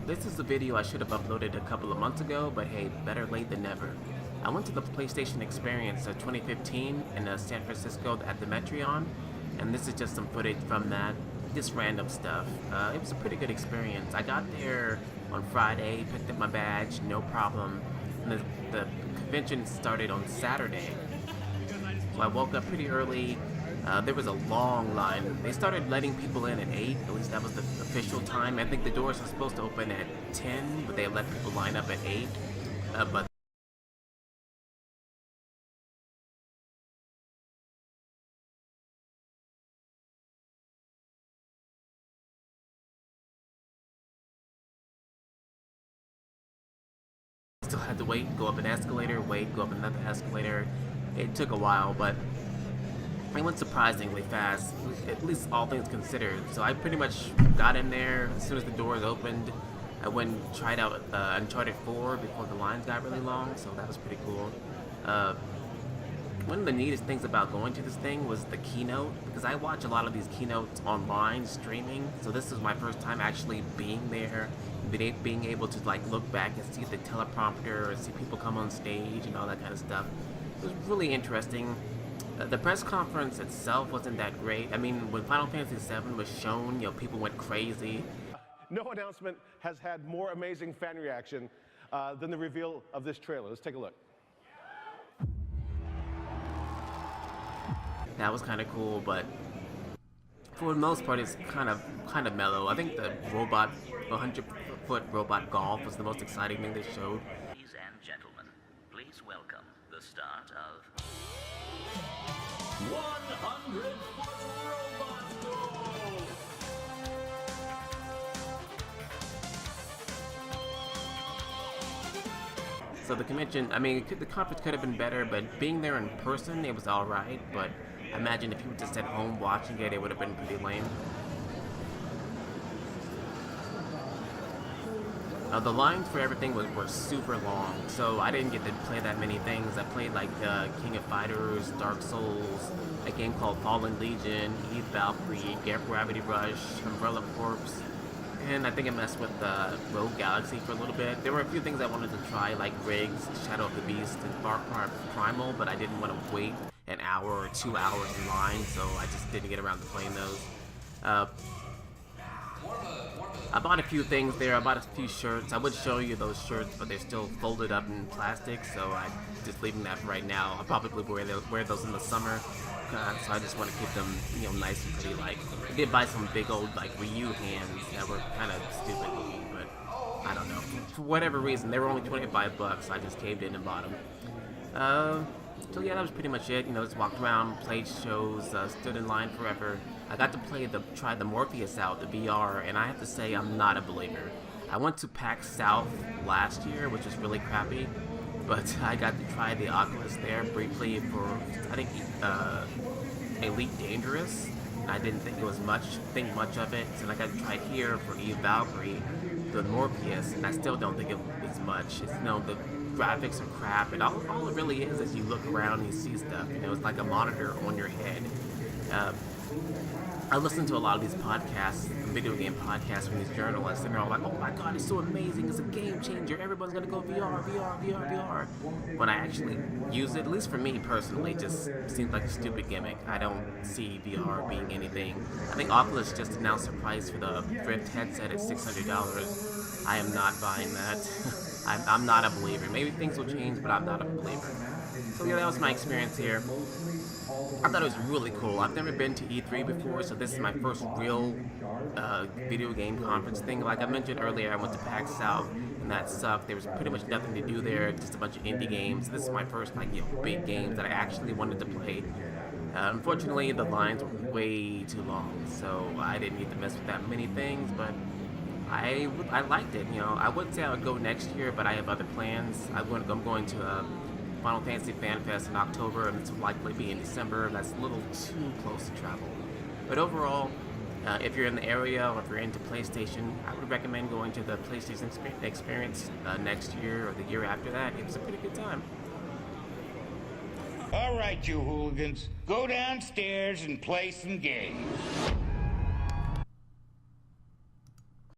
This is a video I should have uploaded a couple of months ago, but hey, better late than never. I went to the PlayStation Experience 2015 in San Francisco at the Metreon, and this is just some footage from that, just random stuff. It was a pretty good experience. I got there on Friday, picked up my badge, no problem, and the convention started on Saturday. So I woke up pretty early. There was a long line. They started letting people in at 8, at least that was the official time. I think the doors were supposed to open at 10, but they let people line up at 8. But still had to wait, go up an escalator, wait, go up another escalator. It took a while, but it went surprisingly fast, at least all things considered. So I pretty much got in there as soon as the doors opened. I went and tried out Uncharted 4 before the lines got really long, so that was pretty cool. One of the neatest things about going to this thing was the keynote, because I watch a lot of these keynotes online streaming, so this is my first time actually being there, being able to like look back and see the teleprompter and see people come on stage and all that kind of stuff. It was really interesting. The press conference itself wasn't that great. I mean, when Final Fantasy VII was shown, people went crazy. No announcement has had more amazing fan reaction than the reveal of this trailer. Let's take a look. That was kind of cool, but for the most part, it's kind of mellow. I think the 100-foot robot golf was the most exciting thing they showed. Ladies and gentlemen, please welcome the start of 100-foot robot golf. So the convention, I mean, the conference could have been better, but being there in person, it was alright, but I imagine if you were just at home watching it, it would have been pretty lame. The lines for everything were super long, so I didn't get to play that many things. I played like King of Fighters, Dark Souls, a game called Fallen Legion, Valkyrie, Gravity Rush, Umbrella Corps, and I think I messed with Rogue Galaxy for a little bit. There were a few things I wanted to try, like Riggs, Shadow of the Beast, and Far Cry Primal, but I didn't want to wait an hour or 2 hours in line, so I just didn't get around to playing those. I bought a few things there. I bought a few shirts. I would show you those shirts, but they're still folded up in plastic, so I'm just leaving that for right now. I'll probably wear those in the summer, so I just want to keep them, nice and pretty. Like, I did buy some big old like Ryu hands that were kind of stupid looking, but I don't know. For whatever reason, they were only 25 bucks, so I just caved in and bought them. So yeah, that was pretty much it. Just walked around, played shows, stood in line forever. I got to try the Morpheus out, the VR, and I have to say I'm not a believer. I went to PAX South last year, which was really crappy, but I got to try the Oculus there briefly for, I think, Elite Dangerous. I didn't think it was much of it, and I got to try it here for Valkyrie, the Morpheus, and I still don't think it's much. It's, the graphics are crap, and all it really is you look around and you see stuff. It's like a monitor on your head. I listen to a lot of these podcasts, video game podcasts from these journalists, and they're all like, oh my god, it's so amazing, it's a game changer, everyone's gonna go VR, VR, VR, VR. When I actually use it, at least for me personally, it just seems like a stupid gimmick. I don't see VR being anything. I think Oculus just announced a price for the Rift headset at $600. I am not buying that. I'm not a believer. Maybe things will change, but I'm not a believer. So yeah, that was my experience here. I thought it was really cool. I've never been to E3 before, so this is my first real video game conference thing. Like I mentioned earlier, I went to PAX South, and that sucked. There was pretty much nothing to do there, just a bunch of indie games. This is my first big games that I actually wanted to play. Unfortunately, the lines were way too long, so I didn't get to mess with that many things, but I liked it. I would say I would go next year, but I have other plans. I'm going to Final Fantasy Fan Fest in October, and it's likely be in December. That's a little too close to travel. But overall, if you're in the area or if you're into PlayStation, I would recommend going to the PlayStation Experience next year or the year after that. It was a pretty good time. All right, you hooligans, go downstairs and play some games.